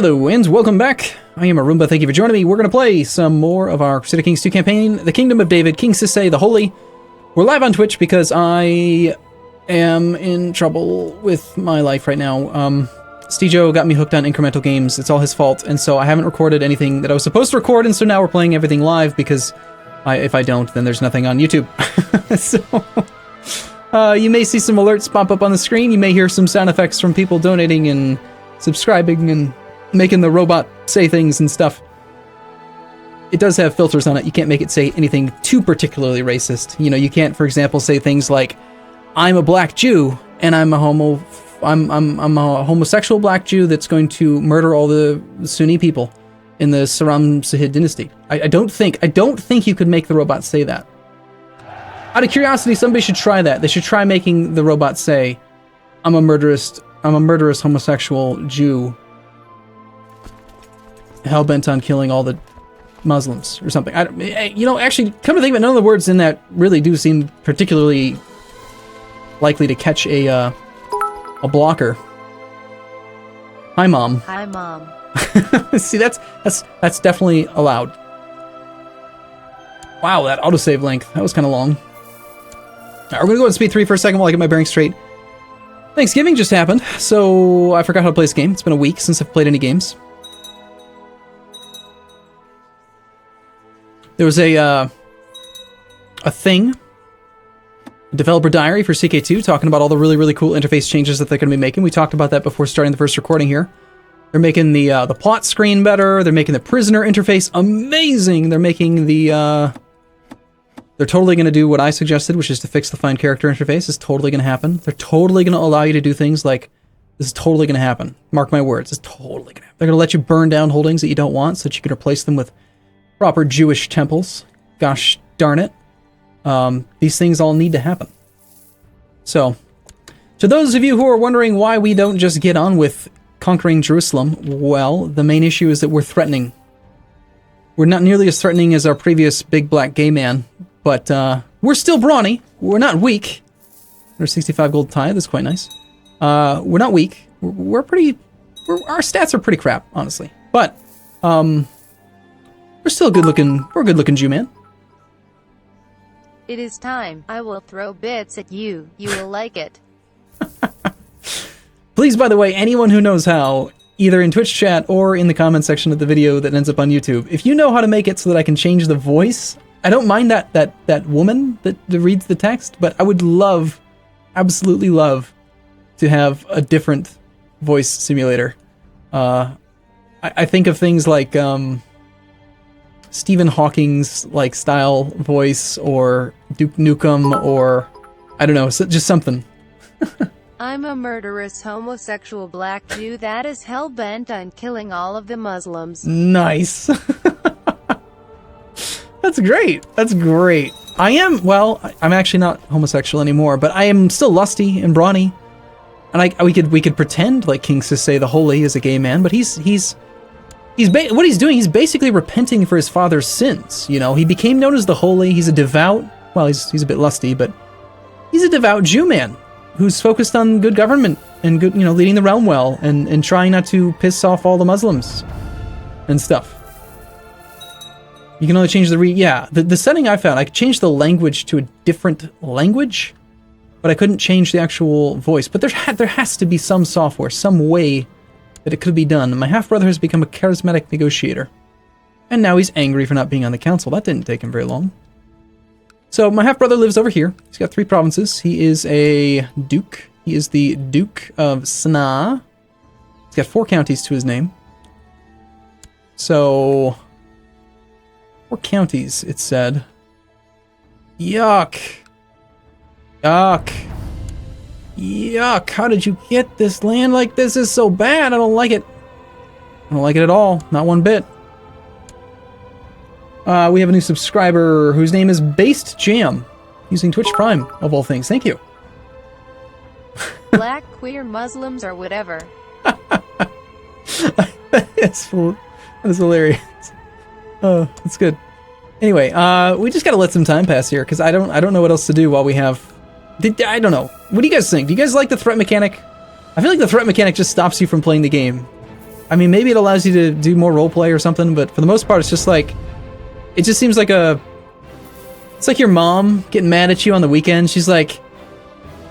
Hello and welcome back. I am Arumba, thank you for joining me. We're going to play some more of our Crusader Kings 2 campaign, The Kingdom of David, King Sisay the Holy. We're live on Twitch because I am in trouble with my life right now. Stejo got me hooked on incremental games, it's all his fault, and so I haven't recorded anything that I was supposed to record, and so now we're playing everything live because if I don't, then there's nothing on YouTube. So, you may see some alerts pop up on the screen, you may hear some sound effects from people donating and subscribing and making the robot say things and stuff. It does have filters on it. You can't make it say anything too particularly racist. You know, you can't, for example, say things like, "I'm a black Jew and I'm a homosexual black Jew that's going to murder all the Sunni people in the Saram-Sahid dynasty." I don't think you could make the robot say that. Out of curiosity, somebody should try that. They should try making the robot say, I'm a murderous homosexual Jew hell-bent on killing all the Muslims or something. Actually, come to think of it, none of the words in that really do seem particularly likely to catch a blocker. Hi, Mom. Hi, Mom. See, that's definitely allowed. Wow, that autosave length, that was kind of long. All right, we're gonna go at speed 3 for a second while I get my bearings straight. Thanksgiving just happened, so I forgot how to play this game. It's been a week since I've played any games. There was a thing, a developer diary for CK2, talking about all the really cool interface changes that they're going to be making. We talked about that before starting the first recording here. They're making the plot screen better. They're making the prisoner interface amazing. They're making the they're totally going to do what I suggested, which is to fix the find character interface. It's totally going to happen. They're totally going to allow you to do things like, this is totally going to happen. Mark my words, it's totally going to happen. They're going to let you burn down holdings that you don't want so that you can replace them with proper Jewish temples. Gosh darn it. These things all need to happen. So, to those of you who are wondering why we don't just get on with conquering Jerusalem, well, the main issue is that we're threatening. We're not nearly as threatening as our previous big black gay man, but we're still brawny. We're not weak. We're 65 gold tie, that's quite nice. We're not weak. Our stats are pretty crap, honestly. But, we're still a good-looking Jew man. It is time. I will throw bits at you. You will like it. Please, by the way, anyone who knows how, either in Twitch chat or in the comment section of the video that ends up on YouTube, if you know how to make it so that I can change the voice, I don't mind that woman that reads the text, but I would love, absolutely love, to have a different voice simulator. I think of things like, Stephen Hawking's like style voice, or Duke Nukem, or I don't know, just something. I'm a murderous homosexual black Jew that is hell-bent on killing all of the Muslims. Nice. That's great. That's great. I'm actually not homosexual anymore, but I am still lusty and brawny. And we could pretend like King Sisay the Holy is a gay man, but what he's doing, he's basically repenting for his father's sins. You know, he became known as the Holy. He's a devout, well, he's a bit lusty, but he's a devout Jew man who's focused on good government and good, leading the realm well and trying not to piss off all the Muslims and stuff. You can only change the setting I found. I could change the language to a different language, but I couldn't change the actual voice. But there has to be some software, some way that it could be done. My half-brother has become a charismatic negotiator. And now he's angry for not being on the council. That didn't take him very long. So my half-brother lives over here. He's got 3 provinces. He is a duke. He is the Duke of Sna. He's got 4 counties to his name. So, 4 counties, it said. Yuck. Yuck. Yuck, how did you get this land like this? Is so bad. I don't like it. I don't like it at all. Not one bit. We have a new subscriber whose name is Based Jam, using Twitch Prime, of all things. Thank you. Black, queer, Muslims, or whatever. That is hilarious. Oh, that's good. Anyway, we just gotta let some time pass here, because I don't know what else to do while we have... I don't know. What do you guys think? Do you guys like the threat mechanic? I feel like the threat mechanic just stops you from playing the game. I mean, maybe it allows you to do more roleplay or something, but for the most part, it's just like... It just seems like it's like your mom getting mad at you on the weekend. She's like,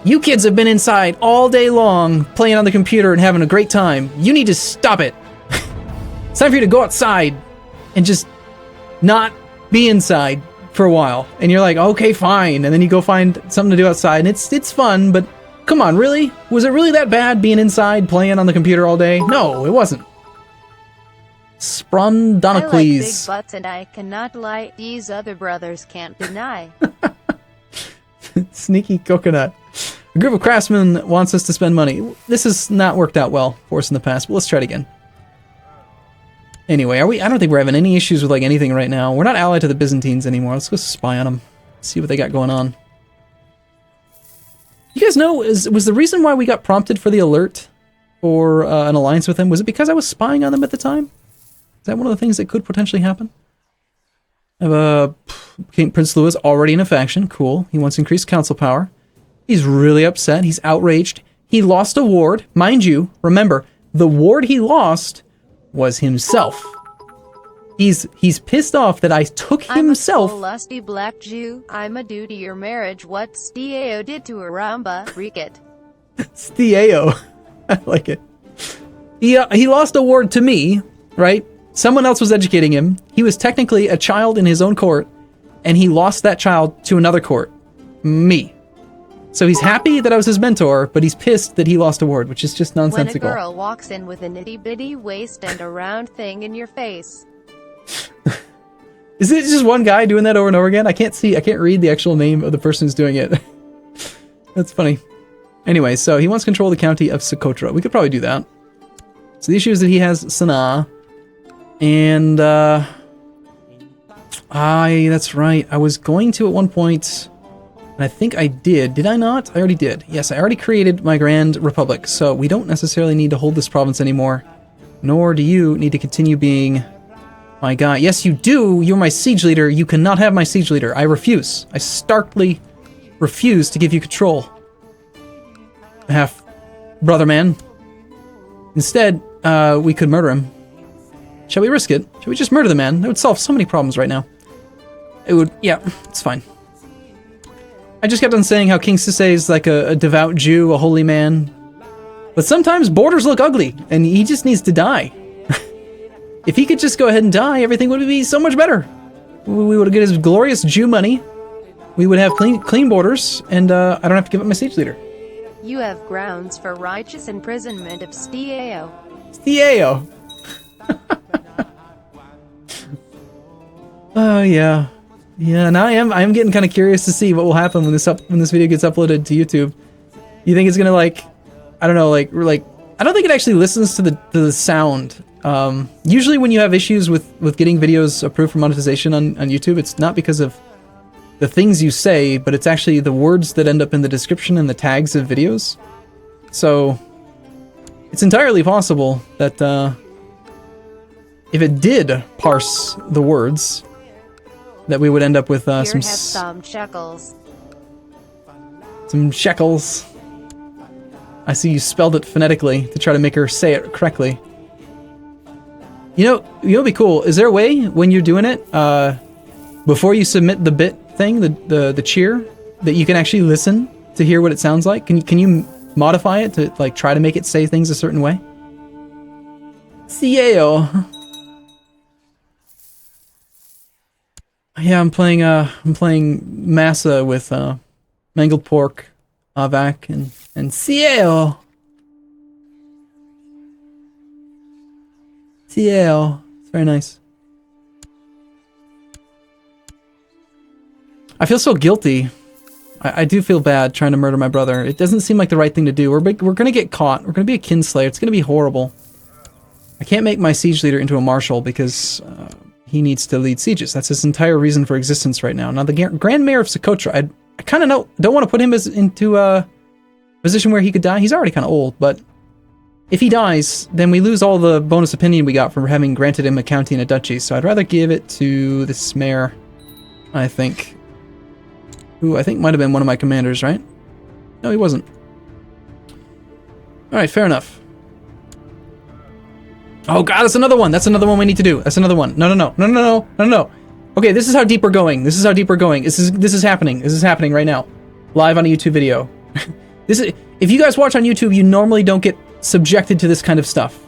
you kids have been inside all day long playing on the computer and having a great time. You need to stop it. It's time for you to go outside and just not be inside for a while. And you're like, okay, fine. And then you go find something to do outside, and it's fun, but come on, really? Was it really that bad being inside playing on the computer all day? No, it wasn't. Sprondonocles. I like big butts, and I cannot lie. These other brothers can't deny. Sneaky coconut. A group of craftsmen wants us to spend money. This has not worked out well for us in the past, but let's try it again. Anyway, I don't think we're having any issues with like anything right now. We're not allied to the Byzantines anymore. Let's go spy on them. See what they got going on. You guys know, was the reason why we got prompted for the alert for an alliance with them, was it because I was spying on them at the time? Is that one of the things that could potentially happen? I have King Prince Louis already in a faction. Cool. He wants increased council power. He's really upset. He's outraged. He lost a ward. Mind you, remember, the ward he lost was himself. He's pissed off that I took himself. I'm a lusty black Jew. I'm a due to your marriage. What Stieo did to Arumba, freak it. Stieo. I like it. He lost a ward to me, right? Someone else was educating him. He was technically a child in his own court, and he lost that child to another court. Me. So he's happy that I was his mentor, but he's pissed that he lost a ward, which is just nonsensical. When a girl walks in with an itty-bitty waist and a round thing in your face. Is it just one guy doing that over and over again? I can't read the actual name of the person who's doing it. That's funny. Anyway, so he wants control of the county of Socotra. We could probably do that. So the issue is that he has Sanaa. And, that's right. I was going to at one point, and I think I did. Did I not? I already did. Yes, I already created my Grand Republic, so we don't necessarily need to hold this province anymore. Nor do you need to continue being my guy. Yes, you do. You're my siege leader. You cannot have my siege leader. I refuse. I starkly refuse to give you control. Half brother man. Instead, we could murder him. Shall we risk it? Shall we just murder the man? That would solve so many problems right now. It would, yeah, it's fine. I just kept on saying how King Sisei is like a devout Jew, a holy man. But sometimes borders look ugly, and he just needs to die. If he could just go ahead and die, everything would be so much better. We would get his glorious Jew money. We would have clean borders, and I don't have to give up my siege leader. You have grounds for righteous imprisonment of Stieo. Stieo! Oh yeah, yeah. Now I am getting kind of curious to see what will happen when this video gets uploaded to YouTube. You think it's gonna like, I don't know, like I don't think it actually listens to the sound. Usually when you have issues with getting videos approved for monetization on YouTube, it's not because of the things you say, but it's actually the words that end up in the description and the tags of videos. So it's entirely possible that if it did parse the words, that we would end up with some shekels. Some shekels. I see you spelled it phonetically to try to make her say it correctly. You know what'd be cool? Is there a way when you're doing it, before you submit the bit thing, the cheer, that you can actually listen to hear what it sounds like? Can you modify it to like try to make it say things a certain way? Cieo. Yeah, I'm playing Massa with mangled pork, Avak, and Cieo. Cieo. It's very nice. I feel so guilty. I do feel bad trying to murder my brother. It doesn't seem like the right thing to do. We're gonna get caught. We're gonna be a kinslayer. It's gonna be horrible. I can't make my siege leader into a marshal because he needs to lead sieges. That's his entire reason for existence right now. Now, the Grand Mayor of Socotra, I kind of don't want to put him into a position where he could die. He's already kind of old, but if he dies, then we lose all the bonus opinion we got from having granted him a county and a duchy. So I'd rather give it to this mayor, I think. Who I think might have been one of my commanders, right? No, he wasn't. Alright, fair enough. Oh god, that's another one. That's another one we need to do. That's another one. No. Okay, this is how deep we're going. This is happening. This is happening right now. Live on a YouTube video. If you guys watch on YouTube, you normally don't get subjected to this kind of stuff.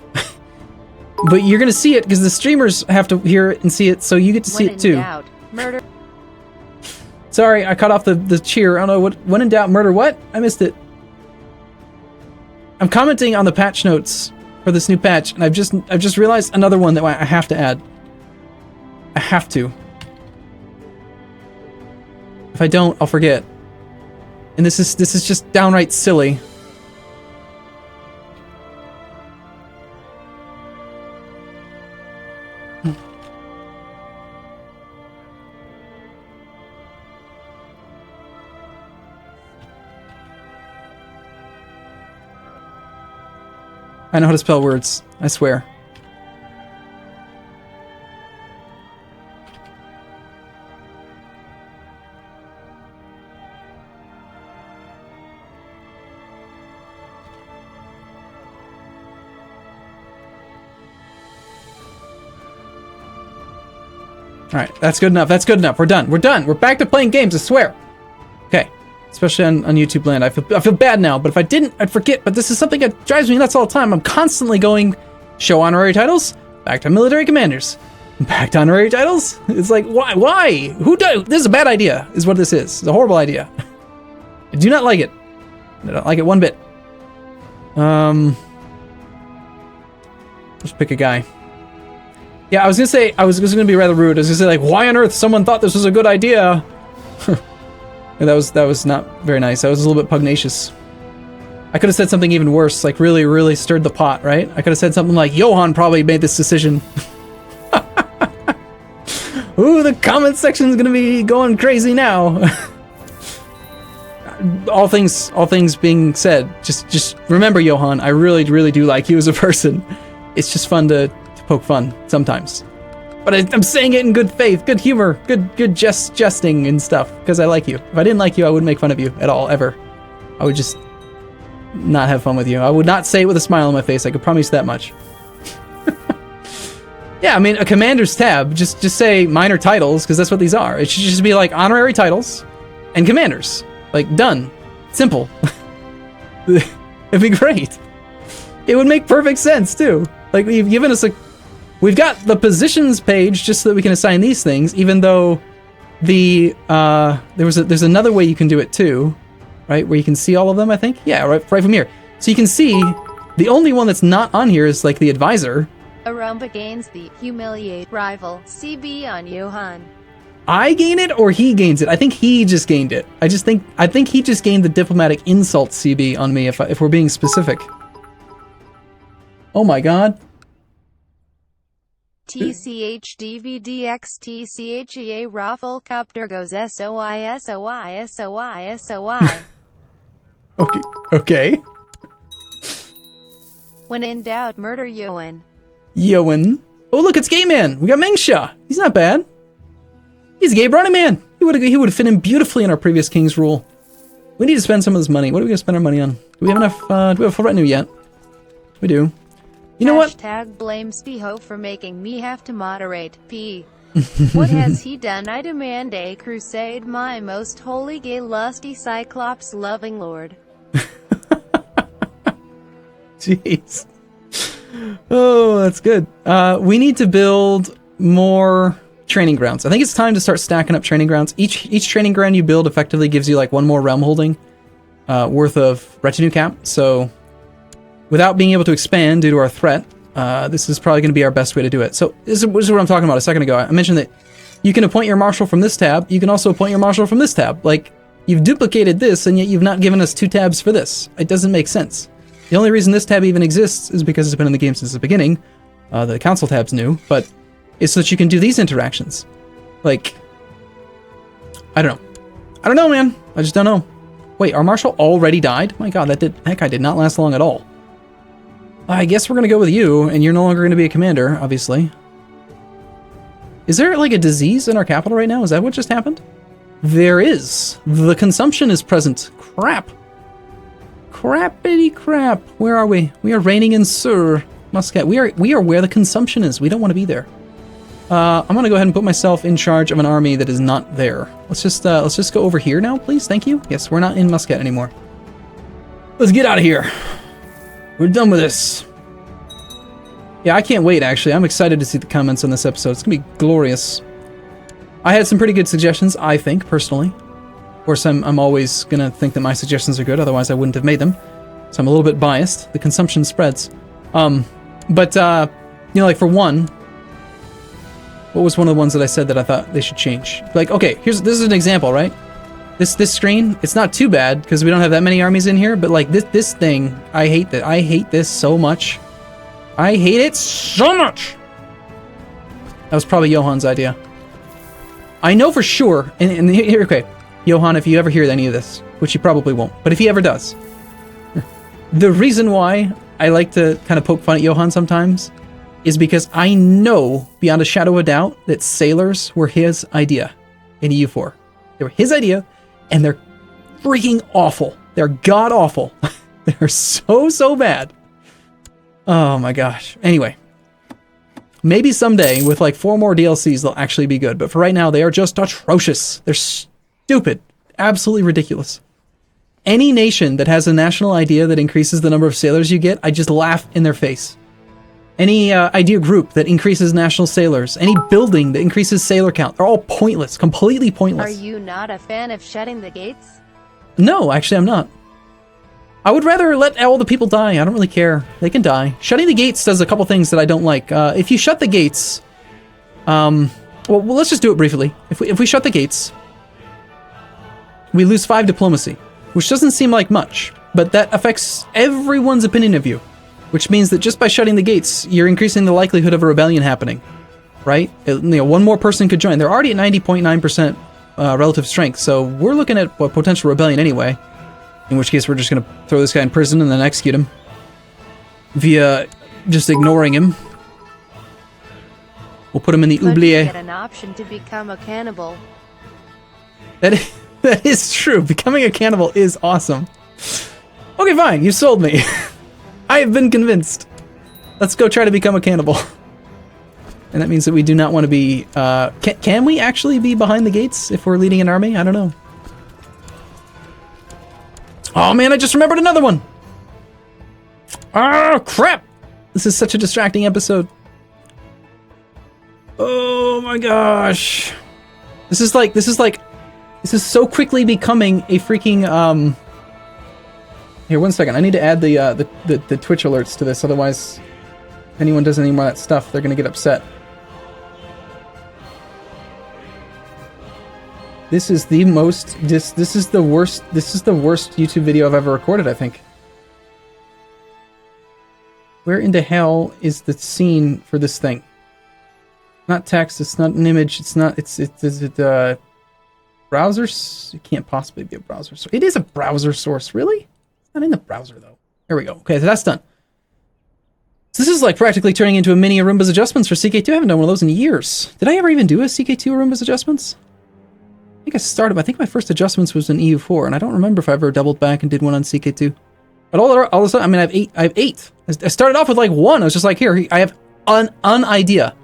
But you're gonna see it because the streamers have to hear it and see it, so you get to see it too. Doubt, murder. Sorry, I cut off the cheer. I don't know what. When in doubt, murder what? I missed it. I'm commenting on the patch notes for this new patch, and I've just realized another one that I have to add. I have to. If I don't, I'll forget. And this is just downright silly. I know how to spell words, I swear. Alright, that's good enough, that's good enough. We're done, we're back to playing games, I swear. Okay. Especially on YouTube land. I feel bad now, but if I didn't, I'd forget. But this is something that drives me nuts all the time. I'm constantly going, show honorary titles, back to military commanders, back to honorary titles. It's like, why? Who does? This is a bad idea, is what this is. It's a horrible idea. I do not like it. I don't like it one bit. Let's pick a guy. Yeah, I was gonna say, I was gonna be rather rude. I was gonna say, like, why on earth someone thought this was a good idea? That was not very nice. That was a little bit pugnacious. I could have said something even worse, like really stirred the pot, right? I could have said something like, Johan probably made this decision. Ooh, the comment section's gonna be going crazy now. all things being said, just remember, Johan, I really do like you as a person. It's just fun to poke fun sometimes. But I'm saying it in good faith, good humor, good jesting and stuff, because I like you. If I didn't like you, I wouldn't make fun of you at all, ever. I would just not have fun with you. I would not say it with a smile on my face, I could promise that much. Yeah, I mean, a commander's tab, just say minor titles, because that's what these are. It should just be like honorary titles and commanders. Like, done. Simple. It'd be great. It would make perfect sense, too. Like, you've given us we've got the positions page just so that we can assign these things, even though the there's another way you can do it too, right? Where you can see all of them, I think. Yeah, right from here. So you can see the only one that's not on here is like the advisor. Arumba gains the humiliate rival CB on Johan. I gain it or he gains it? I think he just gained it. I think he just gained the diplomatic insult CB on me if we're being specific. Oh my god. TCHDVDXTCHEA Raffle Copter goes SOI. Okay. When in doubt, murder Yoan. Yoan. Oh look, it's Gay Man. We got Mengsha. He's not bad. He's a gay brownie man. He would fit in beautifully in our previous King's Rule. We need to spend some of this money. What are we gonna spend our money on? Do we have enough? Do we have a full retinue yet? We do. You know what? Hashtag blame Spiho for making me have to moderate. P. What has he done? I demand a crusade, my most holy gay lusty cyclops loving lord. Jeez. Oh, that's good. We need to build more training grounds. I think it's time to start stacking up training grounds. Each training ground you build effectively gives you like one more realm holding worth of retinue cap. So without being able to expand due to our threat, this is probably going to be our best way to do it. So this is what I'm talking about a second ago. I mentioned that you can appoint your marshal from this tab. You can also appoint your marshal from this tab. Like, you've duplicated this, and yet you've not given us 2 tabs for this. It doesn't make sense. The only reason this tab even exists is because it's been in the game since the beginning. The council tab's new, but it's so that you can do these interactions. Like, I don't know. I don't know, man. I just don't know. Wait, our marshal already died? My god, that guy did not last long at all. I guess we're gonna go with you, and you're no longer gonna be a commander, obviously. Is there like a disease in our capital right now? Is that what just happened? There is. The consumption is present. Crap. Crappity crap. Where are we? We are reigning in Sur. Muscat. We are where the consumption is. We don't want to be there. I'm gonna go ahead and put myself in charge of an army that is not there. Let's just go over here now, please. Thank you. Yes, we're not in Muscat anymore. Let's get out of here. We're done with this. Yeah, I can't wait, actually. I'm excited to see the comments on this episode. It's gonna be glorious. I had some pretty good suggestions, I think, personally. Of course, I'm always gonna think that my suggestions are good, otherwise I wouldn't have made them. So I'm a little bit biased. The consumption spreads. But you know, like for one, what was one of the ones that I said that I thought they should change? Like, okay, this is an example, right? This screen, it's not too bad because we don't have that many armies in here, but like this thing, I hate that. I hate this so much. I hate it so much. That was probably Johan's idea. I know for sure, and here, okay, Johan, if you ever hear any of this, which you probably won't, but if he ever does, the reason why I like to kind of poke fun at Johan sometimes is because I know beyond a shadow of a doubt that sailors were his idea in EU4. They were his idea, and they're freaking awful. They're god awful. They're so bad. Oh my gosh. Anyway, maybe someday with like 4 more DLCs they'll actually be good, but for right now they are just atrocious. They're stupid, absolutely ridiculous. Any nation that has a national idea that increases the number of sailors you get, I just laugh in their face. Any idea group that increases national sailors, any building that increases sailor count, they're all pointless, completely pointless. Are you not a fan of shutting the gates? No, actually I'm not. I would rather let all the people die. I don't really care. They can die. Shutting the gates does a couple things that I don't like. If you shut the gates, well, let's just do it briefly. If we shut the gates, we lose 5 diplomacy, which doesn't seem like much, but that affects everyone's opinion of you. Which means that just by shutting the gates, you're increasing the likelihood of a rebellion happening, right? You know, 1 more person could join. They're already at 90.9% relative strength, so we're looking at a potential rebellion anyway. In which case, we're just going to throw this guy in prison and then execute him via just ignoring him. We'll put him in the oubliette. Get an option to become a cannibal. That is true. Becoming a cannibal is awesome. Okay, fine. You sold me. I have been convinced. Let's go try to become a cannibal. And that means that we do not want to be... Can we actually be behind the gates if we're leading an army? I don't know. Oh man, I just remembered another one! Oh, crap! This is such a distracting episode. Oh my gosh. This is so quickly becoming a freaking, Here, 1 second. I need to add the Twitch alerts to this, otherwise, if anyone does any more of that stuff, they're gonna get upset. This is the most, this is the worst YouTube video I've ever recorded, I think. Where in the hell is the scene for this thing? Not text, it's not an image, is it browser? It can't possibly be a browser source. It is a browser source, really? It's not in the browser, though. There we go. Okay, so that's done. So this is like practically turning into a mini Arumba's adjustments for CK2. I haven't done one of those in years. Did I ever even do a CK2 Arumba's adjustments? I think my first adjustments was in EU4, and I don't remember if I ever doubled back and did one on CK2. But all of a sudden, I mean, I have 8. I started off with like 1. I was just like, here, I have an idea.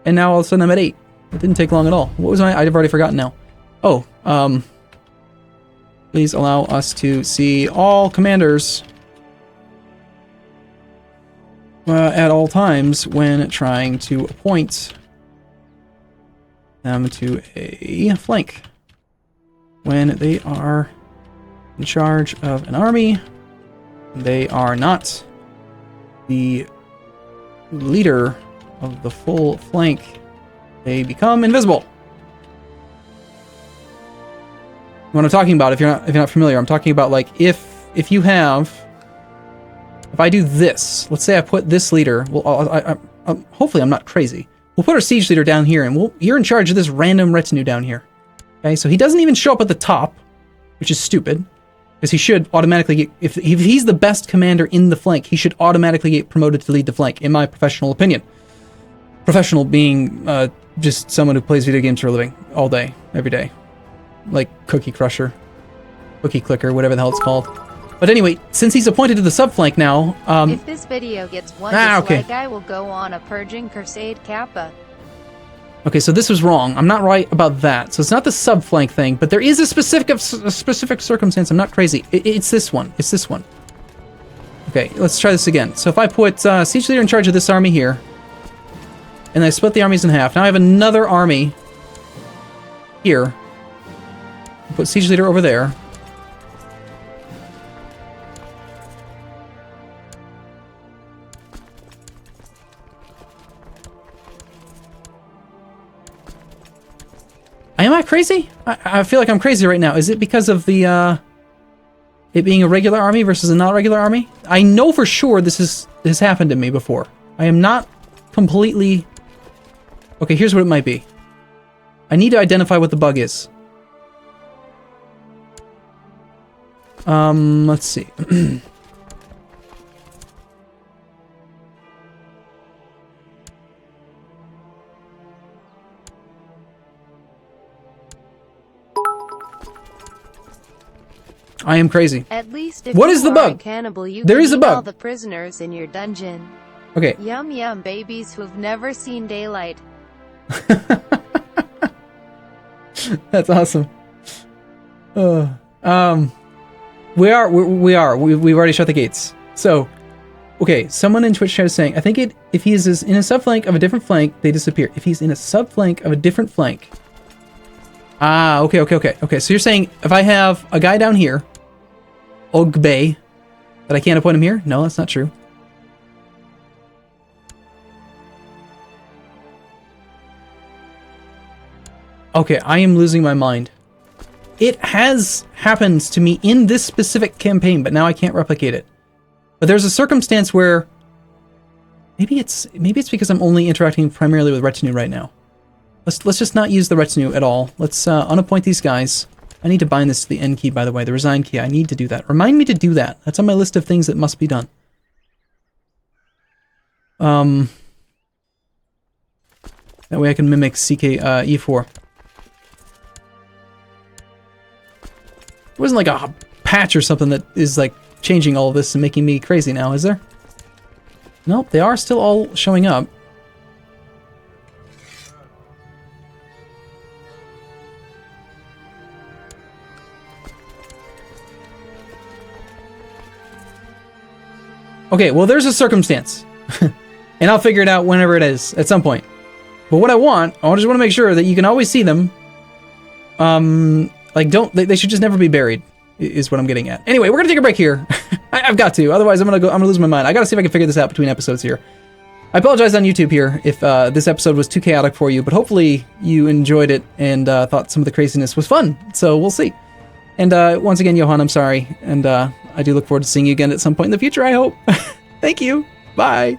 And now all of a sudden I'm at 8. It didn't take long at all. What was I've already forgotten now. Oh, please allow us to see all commanders at all times when trying to appoint them to a flank. When they are in charge of an army, they are not the leader of the full flank. They become invisible. What I'm talking about, if you're not familiar, I'm talking about like if I do this, let's say I put this leader. Well, hopefully I'm not crazy. We'll put our siege leader down here, and you're in charge of this random retinue down here. Okay, so he doesn't even show up at the top, which is stupid, because he should automatically get, if he's the best commander in the flank, he should automatically get promoted to lead the flank, in my professional opinion. Professional being just someone who plays video games for a living, all day, every day. Like Cookie Crusher, Cookie Clicker, whatever the hell it's called. But anyway, since he's appointed to the subflank now, if this video gets one okay. dislike, I will go on a purging crusade Kappa. Okay, so this was wrong. I'm not right about that. So it's not the subflank thing, but there is a specific circumstance. I'm not crazy. It's this one. It's this one. Okay, let's try this again. So if I put siege leader in charge of this army here, and I split the armies in half, now I have another army here. Put siege leader over there. Am I crazy? I feel like I'm crazy right now. Is it because of the it being a regular army versus a not regular army? I know for sure this has happened to me before. I am not completely... Okay, here's what it might be. I need to identify what the bug is. Let's see. I am crazy. At least if what you is the are bug? A cannibal, you there can is a eat bug. all the prisoners in your dungeon. Okay. Yum yum, babies who've never seen daylight. That's awesome. We've already shut the gates. So, okay, someone in Twitch chat is saying, I think if he is in a subflank of a different flank, they disappear. If he's in a subflank of a different flank. Ah, okay. So you're saying if I have a guy down here, Ogbay, that I can't appoint him here? No, that's not true. Okay, I am losing my mind. It has happened to me in this specific campaign, but now I can't replicate it. But there's a circumstance where maybe it's because I'm only interacting primarily with retinue right now. Let's just not use the retinue at all. Let's unappoint these guys. I need to bind this to the N key, by the way, the resign key. I need to do that. Remind me to do that. That's on my list of things that must be done. That way I can mimic E4. It wasn't like a patch or something that is like changing all of this and making me crazy now, is there? Nope, they are still all showing up. Okay, well there's a circumstance. And I'll figure it out whenever it is, at some point. But what I just want to make sure that you can always see them. Like they should just never be buried, is what I'm getting at. Anyway, we're gonna take a break here. I've got to, otherwise I'm gonna lose my mind. I gotta see if I can figure this out between episodes here. I apologize on YouTube here if this episode was too chaotic for you, but hopefully you enjoyed it and thought some of the craziness was fun. So we'll see. And once again, Johan, I'm sorry, and I do look forward to seeing you again at some point in the future, I hope. Thank you. Bye.